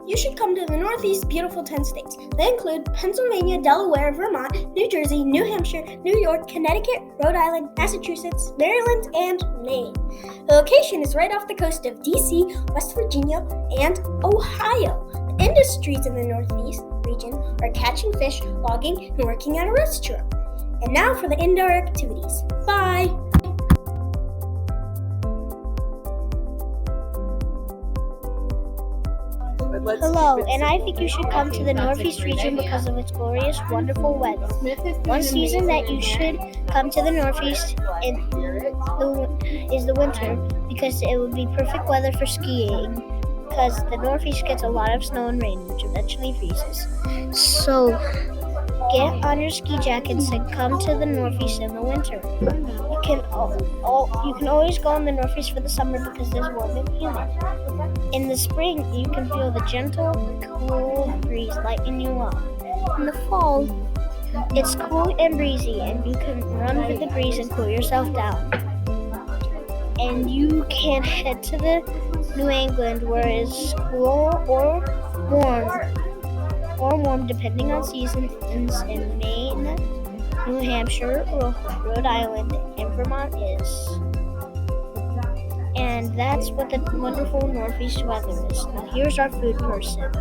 You should come to the Northeast beautiful 10 states. They include Pennsylvania, Delaware, Vermont, New Jersey, New Hampshire, New York, Connecticut, Rhode Island, Massachusetts, Maryland, and Maine. The location is right off the coast of DC, West Virginia, and Ohio. The industries in the Northeast region are catching fish, logging, and working at a restaurant. And now for the indoor activities. Bye! Hello, and I think you should come to the Northeast region because of its glorious, wonderful weather. One season that you should come to the Northeast is the winter, because it would be perfect weather for skiing, because the Northeast gets a lot of snow and rain, which eventually freezes. So, get on your ski jackets and come to the Northeast in the winter. You can always go in the Northeast for the summer because it's warm and humid. In the spring, you can feel the gentle, cool breeze lighten you up. In the fall, it's cool and breezy, and you can run with the breeze and cool yourself down. And you can head to the New England, where it's cool or warm depending on seasons in Maine, New Hampshire, Rhode Island, and Vermont is. And that's what the wonderful Northeast weather is. Now here's our food person.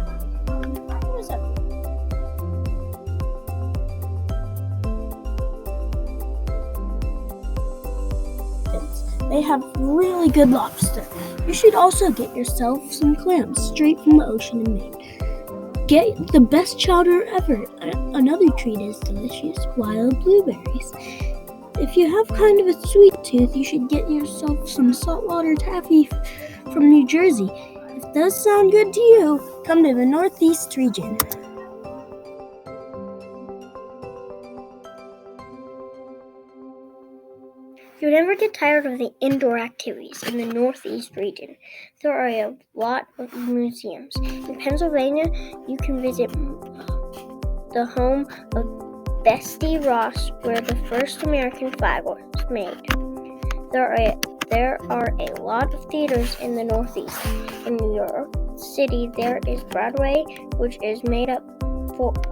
What's up? They have really good lobster. You should also get yourself some clams straight from the ocean in Maine. Get the best chowder ever. Another treat is delicious wild blueberries. If you have kind of a sweet tooth, you should get yourself some saltwater taffy from New Jersey. If it does sound good to you, come to the Northeast region. You'll never get tired of the indoor activities in the Northeast region. There are a lot of museums. In Pennsylvania, you can visit the home of Betsy Ross, where the first American flag was made. There are a lot of theaters in the Northeast. In New York City, there is Broadway, which is made up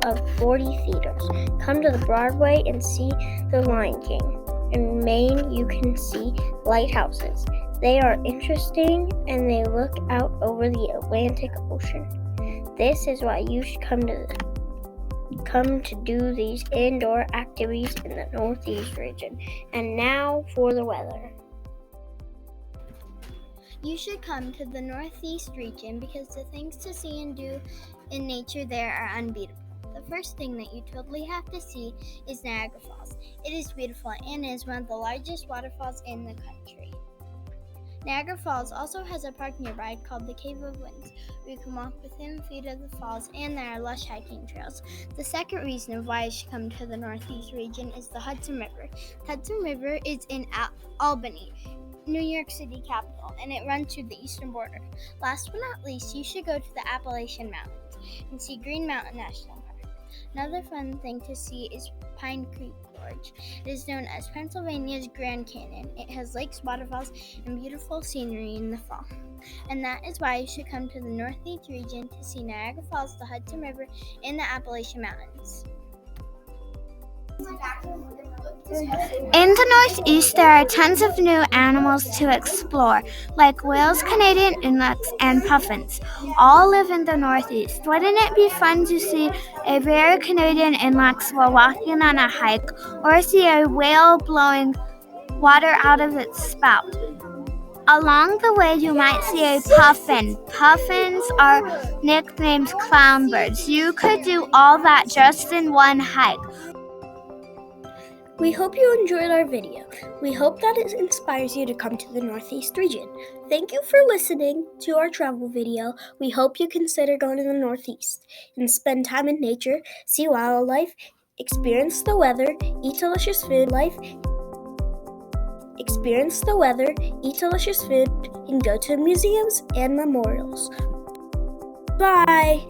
of 40 theaters. Come to the Broadway and see The Lion King. In Maine, you can see lighthouses. They are interesting and they look out over the Atlantic Ocean. This is why you should come to do these indoor activities in the Northeast region. And now for the weather. You should come to the Northeast region because the things to see and do in nature there are unbeatable. The first thing that you totally have to see is Niagara Falls. It is beautiful and is one of the largest waterfalls in the country. Niagara Falls also has a park nearby called the Cave of Winds, where you can walk within feet of the falls, and there are lush hiking trails. The second reason of why you should come to the Northeast region is the Hudson River. The Hudson River is in Albany, New York City capital, and it runs through the eastern border. Last but not least, you should go to the Appalachian Mountains and see Green Mountain National Park. Another fun thing to see is Pine Creek Gorge. It is known as Pennsylvania's Grand Canyon. It has lakes, waterfalls, and beautiful scenery in the fall. And that is why you should come to the Northeast region to see Niagara Falls, the Hudson River, and the Appalachian Mountains. In the Northeast, there are tons of new animals to explore, like whales, Canadian inuks, and puffins. All live in the Northeast. Wouldn't it be fun to see a rare Canadian inuks while walking on a hike, or see a whale blowing water out of its spout? Along the way, you might see a puffin. Puffins are nicknamed clownbirds. You could do all that just in one hike. We hope you enjoyed our video. We hope that it inspires you to come to the Northeast region. Thank you for listening to our travel video. We hope you consider going to the Northeast and spend time in nature, see wildlife, experience the weather, eat delicious food, and go to museums and memorials. Bye!